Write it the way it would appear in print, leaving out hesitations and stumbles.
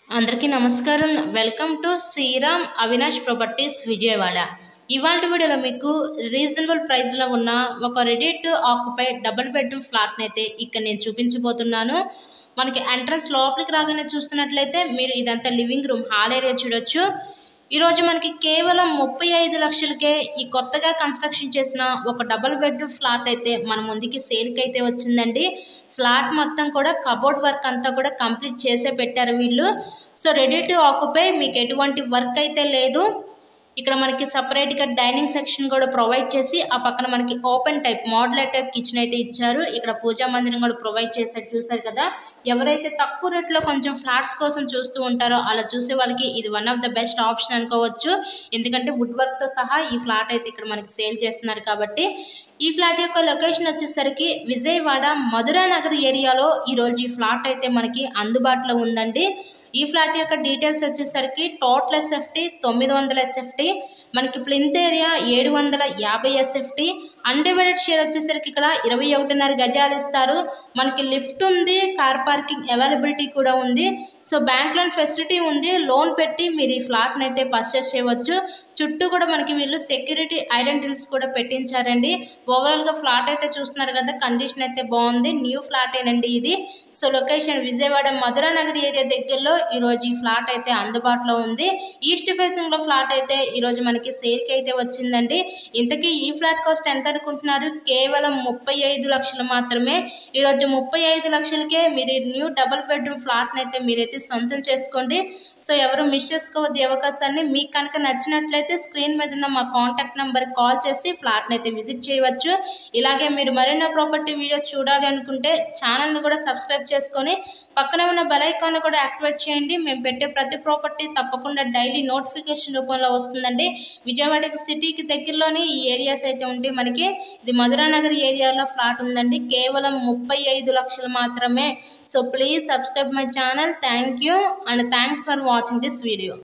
అందరికీ నమస్కారం. Welcome to Sriram Avinash properties Vijayawada. ఇవాళ వీడియోలో మీకు రీజనబుల్ ప్రైస్లో ఉన్న ఒక ready to occupy double bedroom ఫ్లాట్ని అయితే ఇక్కడ నేను చూపించబోతున్నాను. మనకి ఎంట్రన్స్ లోపలికి రాగానే చూస్తున్నట్లయితే మీరు ఇదంతా లివింగ్ రూమ్ హాల్ ఏరియా చూడొచ్చు. ఈరోజు మనకి కేవలం 35 లక్షలకే ఈ కొత్తగా కన్స్ట్రక్షన్ చేసిన ఒక డబుల్ బెడ్రూమ్ ఫ్లాట్ అయితే మన ముందుకి సేల్కి అయితే వచ్చిందండి. ఫ్లాట్ మొత్తం కూడా కబోర్డ్ వర్క్ అంతా కూడా కంప్లీట్ చేసే పెట్టారు వీళ్ళు. సో రెడీ టు ఆక్యుపై, మీకు ఎటువంటి వర్క్ అయితే లేదు. ఇక్కడ మనకి సపరేట్గా డైనింగ్ సెక్షన్ కూడా ప్రొవైడ్ చేసి ఆ పక్కన మనకి open type modular type kitchen అయితే ఇచ్చారు. ఇక్కడ పూజా మందిరం కూడా ప్రొవైడ్ చేశారు. చూసారు కదా, ఎవరైతే తక్కువ రేట్లో కొంచెం ఫ్లాట్స్ కోసం చూస్తూ ఉంటారో అలా చూసే వాళ్ళకి ఇది one of the best option అనుకోవచ్చు. ఎందుకంటే వుడ్ వర్క్తో సహా ఈ ఫ్లాట్ అయితే ఇక్కడ మనకి సేల్ చేస్తున్నారు కాబట్టి. ఈ ఫ్లాట్ యొక్క లొకేషన్ వచ్చేసరికి విజయవాడ మధురా నగర్ ఏరియాలో ఈరోజు ఈ ఫ్లాట్ అయితే మనకి అందుబాటులో ఉందండి. ఈ ఫ్లాట్ యొక్క డీటెయిల్స్ వచ్చేసరికి టోటల్ ఎస్ఎఫ్టీ 900 ఎస్ఎఫ్టీ, మనకి plinth area 750 SFT, undivided share వచ్చేసరికి ఇక్కడ 21.5 గజాలు ఇస్తారు. మనకి లిఫ్ట్ ఉంది, కార్ పార్కింగ్ అవైలబిలిటీ కూడా ఉంది. సో బ్యాంక్ లోన్ ఫెసిలిటీ ఉంది. లోన్ పెట్టి మీరు ఈ ఫ్లాట్ని అయితే పర్చేస్ చేయవచ్చు. చుట్టూ కూడా మనకి వీళ్ళు సెక్యూరిటీ ఐడెంటిటీస్ కూడా పెట్టించారండి. ఓవరాల్గా ఫ్లాట్ అయితే చూస్తున్నారు కదా, కండిషన్ అయితే బాగుంది. న్యూ ఫ్లాటేనండి ఇది. So location Vijayawada Madhura Nagar area దగ్గరలో ఈరోజు ఈ ఫ్లాట్ అయితే అందుబాటులో ఉంది. ఈస్ట్ ఫేసింగ్లో ఫ్లాట్ అయితే ఈరోజు మనకి సేల్కి అయితే వచ్చిందండి. ఇంతకీ ఈ ఫ్లాట్ కాస్ట్ ఎంత అనుకుంటున్నారు? కేవలం 35 లక్షలు మాత్రమే. ఈరోజు 35 లక్షలకే మీరు న్యూ డబుల్ బెడ్రూమ్ ఫ్లాట్ని అయితే మీరైతే సొంతం చేసుకోండి. సో ఎవరు మిస్ చేసుకోవద్దు ఈ అవకాశాన్ని. మీకు కనుక నచ్చినట్లయితే స్క్రీన్ మీద ఉన్న మా కాంటాక్ట్ నెంబర్కి కాల్ చేసి ఫ్లాట్ని అయితే విజిట్ చేయవచ్చు. ఇలాగే మీరు మరెన్నో ప్రాపర్టీ వీడియోస్ చూడాలి అనుకుంటే ఛానల్ని కూడా సబ్స్క్రైబ్ చేసుకొని పక్కనే ఉన్న బెల్ ఐకాన్ కూడా యాక్టివేట్ చేయండి. మేము పెట్టే ప్రతి ప్రాపర్టీ తప్పకుండా డైలీ నోటిఫికేషన్ రూపంలో వస్తుందండి. విజయవాడ సిటీకి దగ్గరలోని ఈ ఏరియాస్ అయితే ఉంటాయి మనకి. ఇది మధురా నగర్ ఏరియాలో ఫ్లాట్ ఉందండి. కేవలం 35 లక్షలు మాత్రమే. So please subscribe my channel. Thank you and thanks for watching this video.